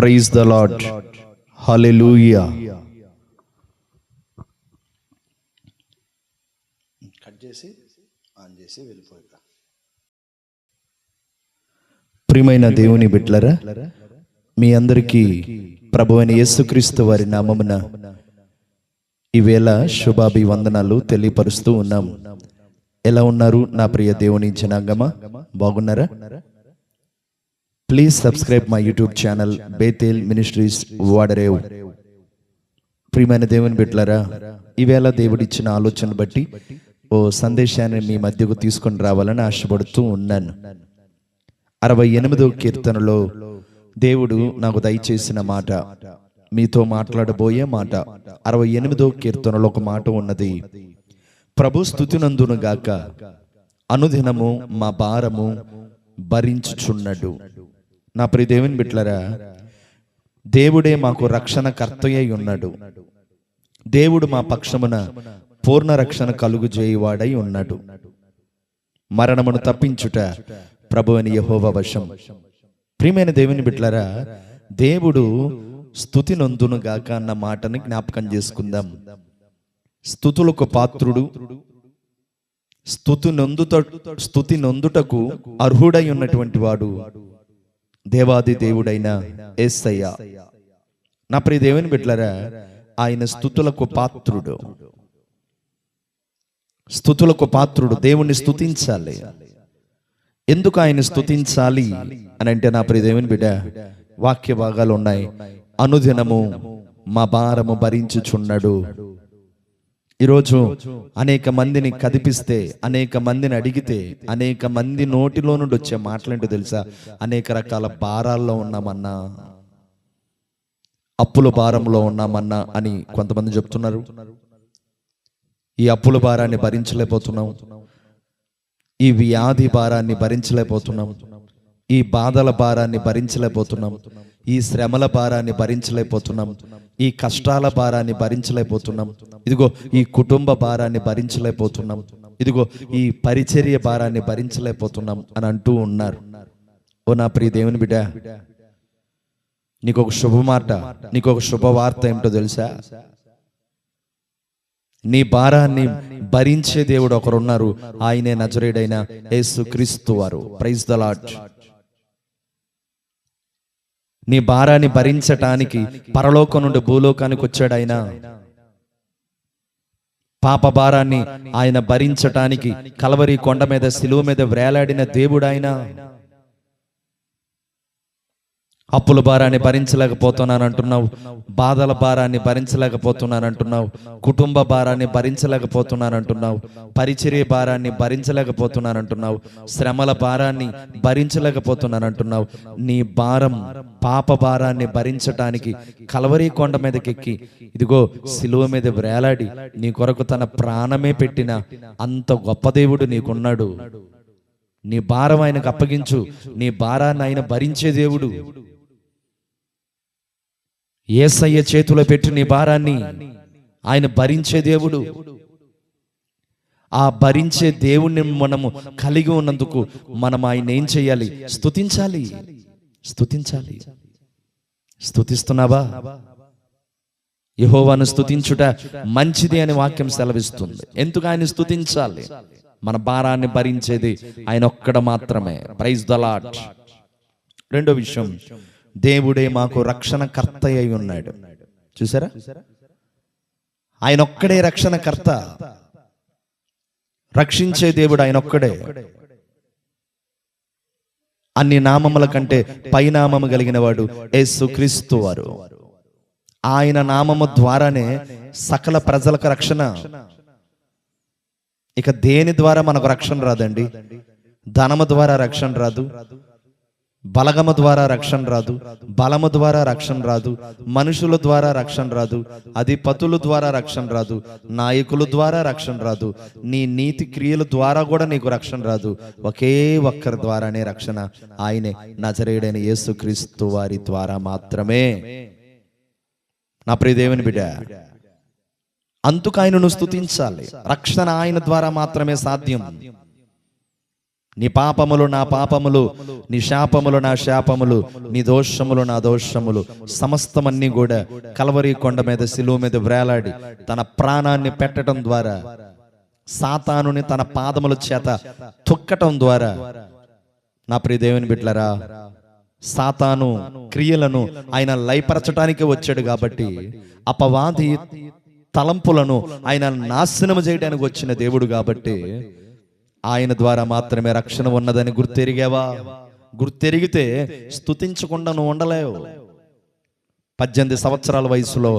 Praise the lord. Hallelujah. Cut చేసి on చేసి వెళ్ళిపోయి. ప్రియమైన దేవుని బిడ్డలారా, మీ అందరికీ ప్రభువైన యేసుక్రీస్తు వారి నామమున ఈవేళ శుభాభివందనాలు తెలియపరుస్తూ ఉన్నాం. ఎలా ఉన్నారు నా ప్రియ దేవుని జనాంగమా? బాగున్నారా? Please subscribe my YouTube channel Bethel ministries Vadarevu. ప్రియమైన దేవుని బిడ్డలారా, ఈవేళ దేవుడిచ్చిన ఆలోచన బట్టి ఓ సందేశాన్ని మీ మధ్యకు తీసుకొని రావాలని ఆశపడుతూ ఉన్నాను. 68వ కీర్తనలో దేవుడు నాకు దయచేసిన మాట, మీతో మాట్లాడబోయే మాట. 68వ కీర్తనలో ఒక మాట ఉన్నది, ప్రభు స్తుతినందును గాక, అనుదినము మా భారము భరించుచున్నాడు. నా ప్రియ దేవుని బిడ్డలారా, దేవుడే మాకు రక్షణ కర్తయ్య ఉన్నాడు. దేవుడు మా పక్షమున పూర్ణ రక్షణ కలుగు చేయువాడై ఉన్నాడు. మరణమును తప్పించుట ప్రభువైన యెహోవా వశం. ప్రియమైన దేవుని బిడ్డలారా, దేవుడు స్తుతి నొందును గాక అన్న మాటని జ్ఞాపకం చేసుకుందాం. స్తుతులకు పాత్రుడు, స్తుతి నొందుటకు అర్హుడై ఉన్నటువంటి వాడు దేవాది దేవుడైన యేసయ్య. నా ప్రియ దేవుని బిడ్డలారా, ఆయన స్తుతులకు పాత్రుడు. స్తుతులకు పాత్రుడు. దేవుణ్ణి స్తుతించాలి. ఎందుకు ఆయన స్తుతించాలి అని అంటే, నా ప్రియ దేవుని బిడ్డ, వాక్య భాగాలు ఉన్నాయి. అనుదినము మా భారము భరించుచున్నాడు. ఈరోజు అనేక మందిని కదిపిస్తే, అనేక మందిని అడిగితే, అనేక మంది నోటిలో నుండి వచ్చే మాటలేంటో తెలుసా? అనేక రకాల భారాల్లో ఉన్నామన్నా, అప్పుల భారంలో ఉన్నామన్నా అని కొంతమంది చెప్తున్నారు. ఈ అప్పుల భారాన్ని భరించలేకపోతున్నాం, ఈ వ్యాధి భారాన్ని భరించలేకపోతున్నాం, ఈ బాధల భారాన్ని భరించలేకపోతున్నాం, ఈ శ్రమల భారాన్ని భరించలేకపోతున్నాం, ఈ కష్టాల భారాన్ని భరించలేకపోతున్నాం, ఇదిగో ఈ కుటుంబ భారాన్ని భరించలేకపోతున్నాం, ఇదిగో ఈ పరిచర్య భారాన్ని భరించలేకపోతున్నాం అని అంటూ ఉన్నారు. ఓ నా ప్రియ దేవుని బిడ్డ, నీకు ఒక శుభమాట, నీకు ఒక శుభవార్త ఏమిటో తెలుసా? నీ భారాన్ని భరించే దేవుడు ఒకరున్నారు. ఆయనే నజరేయుడైన యేసుక్రీస్తు వారు. Praise the lord. నీ భారాన్ని భరించటానికి పరలోకం నుండి భూలోకానికి వచ్చాడు ఆయన. పాప భారాన్ని ఆయన భరించటానికి కల్వరి కొండ మీద శిలువ మీద వేలాడిన దేవుడు ఆయన. అప్పుల భారాన్ని భరించలేకపోతున్నానంటున్నావు, బాధల భారాన్ని భరించలేకపోతున్నానంటున్నావు, కుటుంబ భారాన్ని భరించలేకపోతున్నానంటున్నావు, పరిచర్య భారాన్ని భరించలేకపోతున్నానంటున్నావు, శ్రమల భారాన్ని భరించలేకపోతున్నానంటున్నావు. నీ భారం, పాప భారాన్ని భరించటానికి కల్వరి కొండ మీదకెక్కి ఇదిగో శిలువ మీద వేలాడి నీ కొరకు తన ప్రాణమే పెట్టిన అంత గొప్ప దేవుడు నీకున్నాడు. నీ భారం ఆయనకు అప్పగించు. నీ భారాన్ని ఆయన భరించే దేవుడు. యేసయ్య చేతిలో పెట్టి నీ భారాన్ని ఆయన భరించే దేవుడు. ఆ భరించే దేవుణ్ణి మనము కలిగి ఉన్నందుకు మనం ఆయన ఏం చేయాలి? స్తుతించాలి. స్తుతించాలి. స్తుతిస్తున్నావా? యెహోవాను స్తుతించుట మంచిది అని వాక్యం సెలవిస్తుంది. ఎందుకు ఆయన స్తుతించాలి? మన భారాన్ని భరించేది ఆయన ఒక్కడ మాత్రమే. Praise the lord. రెండో విషయం, దేవుడే మాకు రక్షణ కర్త అయి ఉన్నాడు. చూసారా? ఆయన ఒక్కడే రక్షణ కర్త. రక్షించే దేవుడు ఆయన ఒక్కడే. అన్ని నామముల కంటే పైనామము కలిగిన వాడు యేసుక్రీస్తు వారు. ఆయన నామము ద్వారానే సకల ప్రజలకు రక్షణ. ఇక దేని ద్వారా మనకు రక్షణ రాదండి? ధనము ద్వారా రక్షణ రాదు, బలగము ద్వారా రక్షణ రాదు, బలము ద్వారా రక్షణ రాదు, మనుషుల ద్వారా రక్షణ రాదు, అధిపతుల ద్వారా రక్షణ రాదు, నాయకుల ద్వారా రక్షణ రాదు, నీ నీతి క్రియల ద్వారా కూడా నీకు రక్షణ రాదు. ఒకే ఒక్కరి ద్వారానే రక్షణ. ఆయనే నజరేయుడైన యేసుక్రీస్తు వారి ద్వారా మాత్రమే. నా ప్రియ దేవుని బిడ్డ, అందుకు ఆయనను స్తుతించాలి. రక్షణ ఆయన ద్వారా మాత్రమే సాధ్యం. నీ పాపములు నా పాపములు, నీ శాపములు నా శాపములు, నీ దోషములు నా దోషములు సమస్తమన్నీ కూడా కల్వరి కొండ మీద శిలువ మీద వేలాడి తన ప్రాణాన్ని పెట్టడం ద్వారా, సాతానుని తన పాదముల చేత తొక్కటం ద్వారా, నా ప్రియ దేవుని బిడ్డలారా, సాతాను క్రియలను ఆయన లయపరచడానికి వచ్చాడు కాబట్టి, అపవాది తలంపులను ఆయన నాశనము చేయడానికి వచ్చిన దేవుడు కాబట్టి, ఆయన ద్వారా మాత్రమే రక్షణ ఉన్నదని గుర్తెరిగావా? గుర్తెరిగితే స్తుతించకుండా నువ్వు ఉండలేవు. 18 సంవత్సరాల వయసులో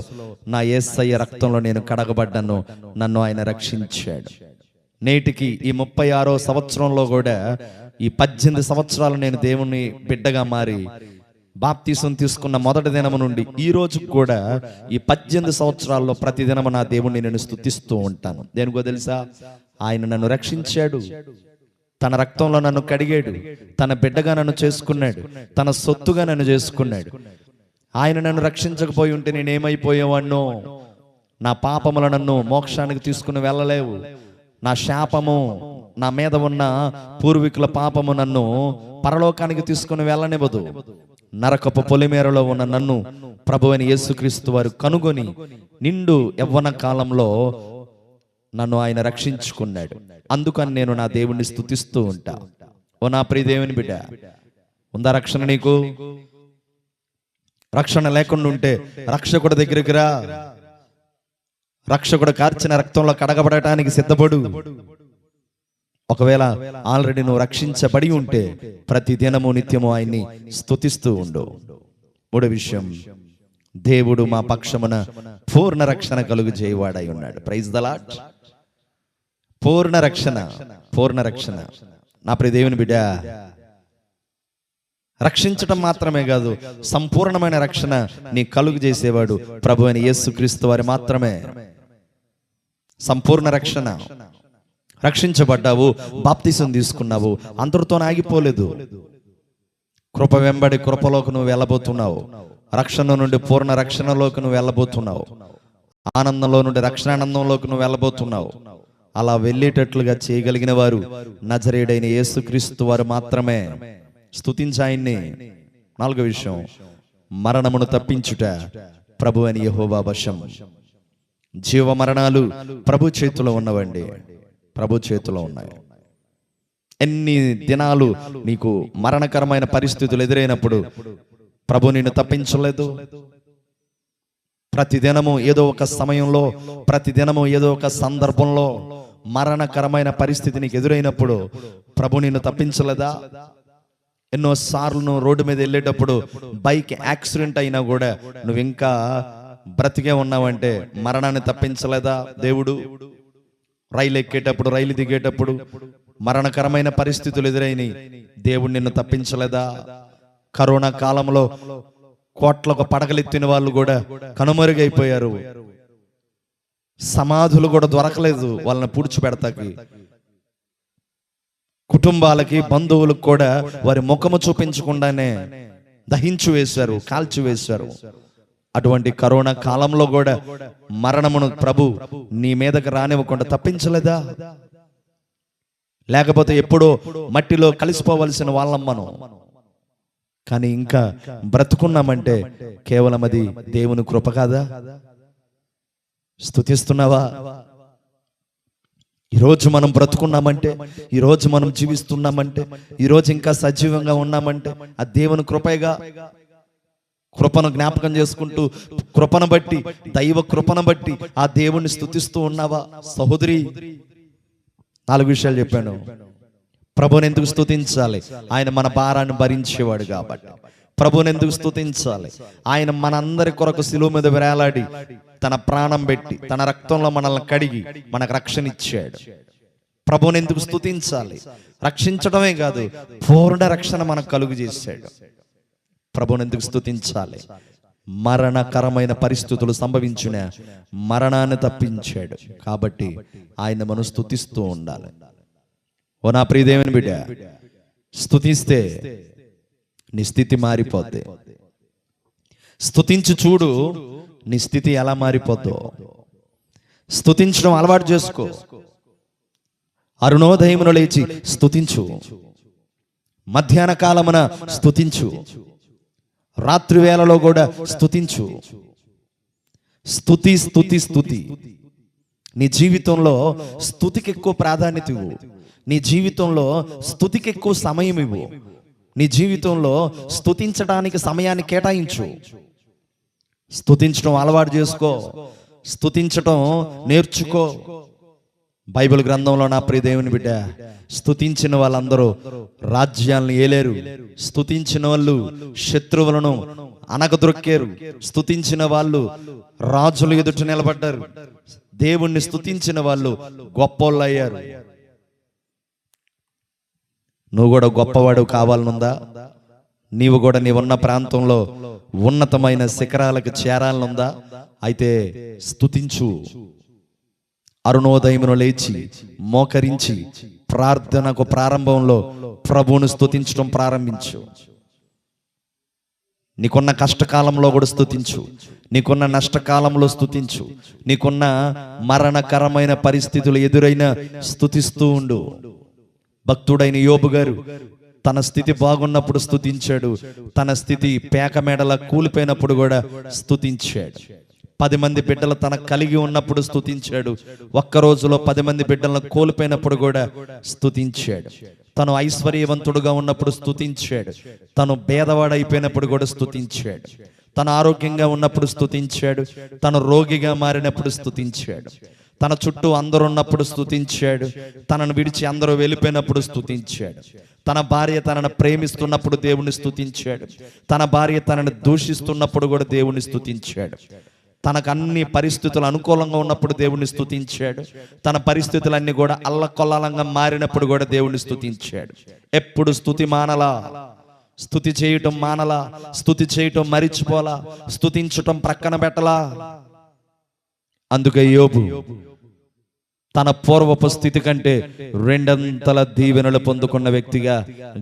నా యేసయ్య రక్తంలో నేను కడగబడ్డాను, నన్ను ఆయన రక్షించాడు. నేటికి ఈ 36వ సంవత్సరంలో కూడా ఈ 18 సంవత్సరాలు నేను దేవుని బిడ్డగా మారి బాప్తీసం తీసుకున్న మొదటి దినము నుండి ఈ రోజు కూడా ఈ 18 సంవత్సరాల్లో ప్రతిదినము నా దేవుణ్ణి నేను స్తుతిస్తూ ఉంటాను. దేనికో తెలుసా? ఆయన నన్ను రక్షించాడు, తన రక్తంలో నన్ను కడిగాడు, తన బిడ్డగా నన్ను చేసుకున్నాడు, తన సొత్తుగా నన్ను చేసుకున్నాడు. ఆయన నన్ను రక్షించకపోయి ఉంటే నేనేమైపోయేవాడినో? నా పాపములు నన్ను మోక్షానికి తీసుకుని వెళ్ళలేవు. నా శాపము, నా మీద ఉన్న పూర్వీకుల పాపము నన్ను పరలోకానికి తీసుకుని వెళ్ళనివ్వదు. నరకపు పొలిమేరలో ఉన్న నన్ను ప్రభువైన యేసుక్రీస్తు వారు కనుగొని నిండు యవ్వన కాలంలో నన్ను ఆయన రక్షించుకున్నాడు. అందుకని నేను నా దేవుణ్ణి స్తుతిస్తూ ఉంటా. ఓ నా ప్రియ దేవుని బిడ్డ, ఉందా రక్షణ నీకు? రక్షణ లేకుండా ఉంటే రక్షకుడి దగ్గరికి రా. రక్షకుడు కార్చిన రక్తంలో కడగబడటానికి సిద్ధపడు. ఒకవేళ ఆల్రెడీ నువ్వు రక్షించబడి ఉంటే ప్రతి దినము నిత్యము ఆయన్ని స్తుతిస్తూ ఉండు. మూడో విషయం, దేవుడు మా పక్షమున పూర్ణ రక్షణ కలుగు చేయవాడై ఉన్నాడు. Praise the lord. పూర్ణ రక్షణ, పూర్ణ రక్షణ. నా ప్రియ దేవుని బిడ్డ, రక్షించటం మాత్రమే కాదు, సంపూర్ణమైన రక్షణ నీ కలుగు చేసేవాడు ప్రభువైన యేసుక్రీస్తు వారు మాత్రమే. సంపూర్ణ రక్షణ. రక్షించబడ్డావు, బాప్తిసం తీసుకున్నావు, అందరితో ఆగిపోలేదు. కృప వెంబడి కృపలోకి నువ్వు వెళ్ళబోతున్నావు. రక్షణ నుండి పూర్ణ రక్షణలోకి నువ్వు వెళ్ళబోతున్నావు. ఆనందంలో నుండి రక్షణానందంలోకి నువ్వు వెళ్ళబోతున్నావు. అలా వెళ్ళేటట్లుగా చేయగలిగిన వారు నజరేయుడైన యేసుక్రీస్తు వారు మాత్రమే. స్తుతించాయన్ని. నాలుగో విషయం, మరణమును తప్పించుట ప్రభువైన యెహోవా వశం. జీవ మరణాలు ప్రభు చేతిలో ఉన్నవండి, ప్రభు చేతిలో ఉన్నాయి. ఎన్ని దినాలు నీకు మరణకరమైన పరిస్థితులు ఎదురైనప్పుడు ప్రభు నిన్ను తప్పించలేదు? ప్రతిదినము ఏదో ఒక సమయంలో, ప్రతిదినము ఏదో ఒక సందర్భంలో మరణకరమైన పరిస్థితి నీకు ఎదురైనప్పుడు ప్రభు నిన్ను తప్పించలేదా? ఎన్నోసార్లు నువ్వు రోడ్డు మీద వెళ్ళేటప్పుడు బైక్ యాక్సిడెంట్ అయినా కూడా నువ్వు ఇంకా బ్రతికే ఉన్నావంటే మరణాన్ని తప్పించలేదా దేవుడు? రైలు ఎక్కేటప్పుడు, రైలు దిగేటప్పుడు మరణకరమైన పరిస్థితులు ఎదురైనాయి, దేవుడు నిన్ను తప్పించలేదా? కరోనా కాలంలో కోట్లకు పడగలెత్తిన వాళ్ళు కూడా కనుమరుగైపోయారు. సమాధులు కూడా దొరకలేదు వాళ్ళని పూడ్చిపెడతాకి. కుటుంబాలకి, బంధువులకు కూడా వారి ముఖము చూపించకుండానే దహించి వేశారు, కాల్చి వేశారు. అటువంటి కరోనా కాలంలో కూడా మరణమును ప్రభు నీ మీదకి రానివ్వకుండా తప్పించలేదా? లేకపోతే ఎప్పుడో మట్టిలో కలిసిపోవలసిన వాళ్ళం మనం. కానీ ఇంకా బ్రతుకున్నామంటే కేవలం అది దేవుని కృప కాదా? స్తుతిస్తున్నావా? ఈరోజు మనం బ్రతుకున్నామంటే, ఈరోజు మనం జీవిస్తున్నామంటే, ఈరోజు ఇంకా సజీవంగా ఉన్నామంటే ఆ దేవుని కృపేగా. కృపను జ్ఞాపకం చేసుకుంటూ, కృపను బట్టి, దైవ కృపను బట్టి ఆ దేవుణ్ణి స్తుతిస్తూ ఉన్నావా సహోదరి? 4 విషయాలు చెప్పాను. ప్రభువుని ఎందుకు స్తుతించాలి? ఆయన మన భారాన్ని భరించేవాడు కాబట్టి. ప్రభువుని ఎందుకు స్తుతించాలి? ఆయన మనందరి కొరకు శిలువ మీద వేలాడి తన ప్రాణం పెట్టి తన రక్తంలో మనల్ని కడిగి మనకు రక్షణ ఇచ్చాడు. ప్రభువుని ఎందుకు స్తుతించాలి? రక్షించడమే కాదు, పూర్ణ రక్షణ మనకు కలుగు చేశాడు. ప్రభువుని ఎందుకు స్తుతించాలి? మరణకరమైన పరిస్థితులు సంభవించిన మరణాన్ని తప్పించాడు కాబట్టి ఆయన మనం స్తుతిస్తూ ఉండాలి. ఓ నా ప్రియ దేవుని బిడ్డ, స్తుతిస్తే నీ స్థితి మారిపోద్ది. స్తుతించి చూడు నీ స్థితి ఎలా మారిపోద్దో. స్తుతించడం అలవాటు చేసుకో. అరుణోదయమున లేచి స్తుతించు. మధ్యాహ్న కాలమున స్తుతించు, రాత్రి వేళలో కూడా స్తుతించు. స్తుతి స్తుతి స్తుతి. నీ జీవితంలో స్తుతికి ఎక్కువ ప్రాధాన్యత ఇవ్వు. నీ జీవితంలో స్తుతికి ఎక్కువ సమయం ఇవ్వు. నీ జీవితంలో స్తుతించడానికి సమయాన్ని కేటాయించు. స్తుతించడం అలవాటు చేసుకో, స్తుతించటం నేర్చుకో. బైబిల్ గ్రంథంలో నా ప్రియ దేవుని బిడ్డ, స్తుతించిన వాళ్ళందరూ రాజ్యాలను ఏలేరు. స్తుతించిన వాళ్ళు శత్రువులను అనగదొక్కారు. స్తుతించిన వాళ్ళు రాజుల ఎదుట నిలబడ్డారు. దేవుణ్ణి స్తుతించిన వాళ్ళు గొప్పోళ్ళు అయ్యారు. నువ్వు కూడా గొప్పవాడు కావాలనుందా? నీవు కూడా నీవున్న ప్రాంతంలో ఉన్నతమైన శిఖరాలకు చేరాలనుందా? అయితే స్తుతించు. అరుణోదయమును లేచి మోకరించి ప్రార్థనకు ప్రారంభంలో ప్రభువును స్తుతించడం ప్రారంభించు. నీకున్న కష్టకాలంలో కూడా స్తుతించు. నీకున్న నష్టకాలంలో స్తుతించు. నీకున్న మరణకరమైన పరిస్థితులు ఎదురైనా స్తుతిస్తూ ఉండు. భక్తుడైన యోబు గారు తన స్థితి బాగున్నప్పుడు స్తుతించాడు. తన స్థితి పేక మెడల కూలిపోయినప్పుడు కూడా స్తుతించాడు. 10 మంది బిడ్డలు తన కలిగి ఉన్నప్పుడు స్తుతించాడు. ఒక్క రోజులో 10 మంది బిడ్డలను కోల్పోయినప్పుడు కూడా స్తుతించాడు. తను ఐశ్వర్యవంతుడుగా ఉన్నప్పుడు స్తుతించాడు. తను భేదవాడైపోయినప్పుడు కూడా స్తుతించాడు. తను ఆరోగ్యంగా ఉన్నప్పుడు స్తుతించాడు. తను రోగిగా మారినప్పుడు స్తుతించాడు. తన చుట్టూ అందరూ ఉన్నప్పుడు స్తుతించాడు. తనను విడిచి అందరూ వెళ్ళిపోయినప్పుడు స్తుతించాడు. తన భార్య తనను ప్రేమిస్తున్నప్పుడు దేవుణ్ణి స్తుతించాడు. తన భార్య తనను దూషిస్తున్నప్పుడు కూడా దేవుణ్ణి స్తుతించాడు. తనకు అన్ని పరిస్థితులు అనుకూలంగా ఉన్నప్పుడు దేవుణ్ణి స్తుతించాడు. తన పరిస్థితులన్నీ కూడా అల్లకొల్లంగా మారినప్పుడు కూడా దేవుణ్ణి స్తుతించాడు. ఎప్పుడు స్తుతి మానలా, స్తుతి చేయటం మానలా, స్తుతి చేయటం మరిచిపోలా, స్తుతించటం ప్రక్కన పెట్టలా. అందుకే యోబు తన పూర్వపు స్థితి కంటే 2 దీవెనలు పొందుకున్న వ్యక్తిగా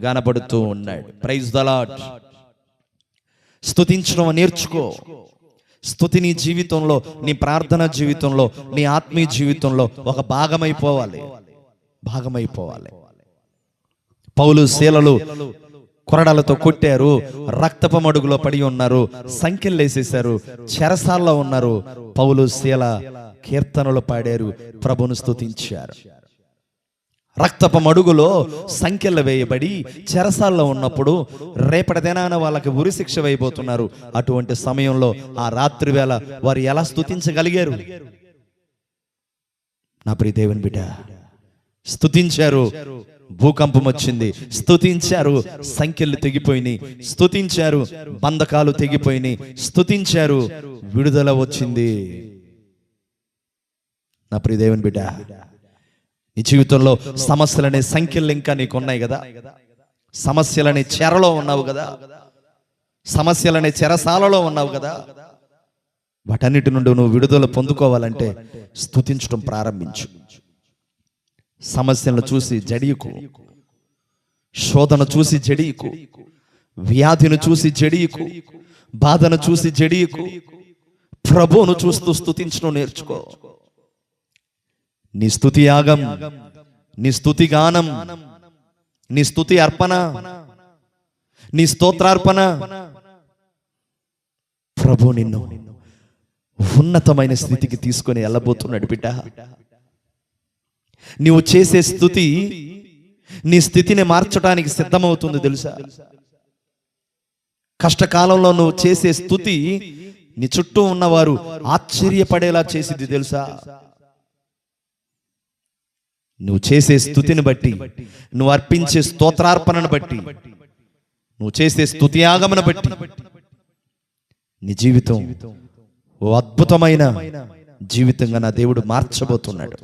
కనబడుతూ ఉన్నాడు. Praise the lord. స్తుతించడం నేర్చుకో. స్తుతి నీ జీవితంలో, నీ ప్రార్థన జీవితంలో, నీ ఆత్మీయ జీవితంలో ఒక భాగమైపోవాలి. పౌలు శీలలు కొరడాలతో కొట్టారు, రక్తపు మడుగులో పడి ఉన్నారు, సంఖ్యలు వేసేశారు, చెరసాల్లో ఉన్నారు. పౌలు శీల కీర్తనలు పాడారు, ప్రభును స్తుతించారు. రక్తపు మడుగులో సంఖ్యలు వేయబడి చెరసాల్లో ఉన్నప్పుడు రేపటి దినాన వాళ్ళకి ఉరిశిక్ష వేయబోతున్నారు. అటువంటి సమయంలో ఆ రాత్రి వేళ వారు ఎలా స్తుతించగలిగారు? నా ప్రియ దేవుని బిడ్డ, స్తుతించారు. భూకంపం వచ్చింది, స్తుతించారు. సంఖ్యలు తెగిపోయినాయి, స్తుతించారు. బంధకాలు తెగిపోయినాయి, స్తుతించారు. విడుదల వచ్చింది. నా ప్రియ దేవుని బిడ్డ, నీ జీవితంలో సమస్యలనే సంఖ్యలు ఇంకా నీకు ఉన్నాయి కదా. సమస్యలనే చెరలో ఉన్నావు కదా. సమస్యలనే చెరసాలలో ఉన్నావు కదా. వాటన్నిటి నుండి నువ్వు విడుదల పొందుకోవాలంటే స్తుతించడం ప్రారంభించు. సమస్యలను చూసి జడియకు, శోధన చూసి జడియకు, వ్యాధిని చూసి జడియకు, బాధను చూసి జడియకు. ప్రభువును చూస్తూ స్తుతించడం నేర్చుకో. నీ స్తుతి యాగం, నీ స్తుతి గానం, నీ స్తుతి అర్పణ, నీ స్తోత్రార్పణ ప్రభు నిన్ను ఉన్నతమైన స్థితికి తీసుకొని వెళ్ళబోతున్నాడు బిడ్డ. నీవు చేసే స్తుతి నీ స్థితిని మార్చడానికి సిద్ధమవుతుంది తెలుసా. కష్టకాలంలో నువ్వు చేసే స్తుతి నీ చుట్టూ ఉన్నవారు ఆశ్చర్యపడేలా చేసింది తెలుసా. నువ్వు చేసే స్తుతిని బట్టి, నువ్వు అర్పించే స్తోత్రార్పణను బట్టి, నువ్వు చేసే స్తుతి యాగమును బట్టి నీ జీవితం ఓ అద్భుతమైన జీవితంగా నా దేవుడు మార్చబోతున్నాడు.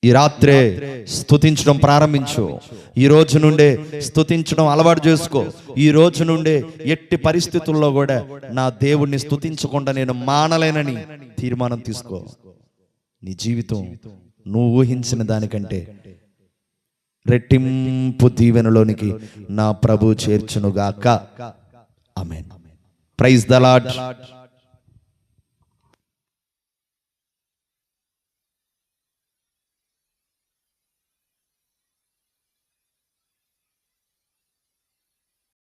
ఈ రాత్రే స్తుతించడం ప్రారంభించు. ఈ రోజు నుండే స్తుతించడం అలవాటు చేసుకో. ఈ రోజు నుండే ఎట్టి పరిస్థితుల్లో కూడా నా దేవుణ్ణి స్తుతించకుండా నేను మానలేనని తీర్మానం తీసుకో. నీ జీవితం నువ్వు ఊహించిన దానికంటే రెట్టింపు దీవెనలోనికి నా ప్రభు చేర్చునుగాక. ఆమేన్. Praise the lord.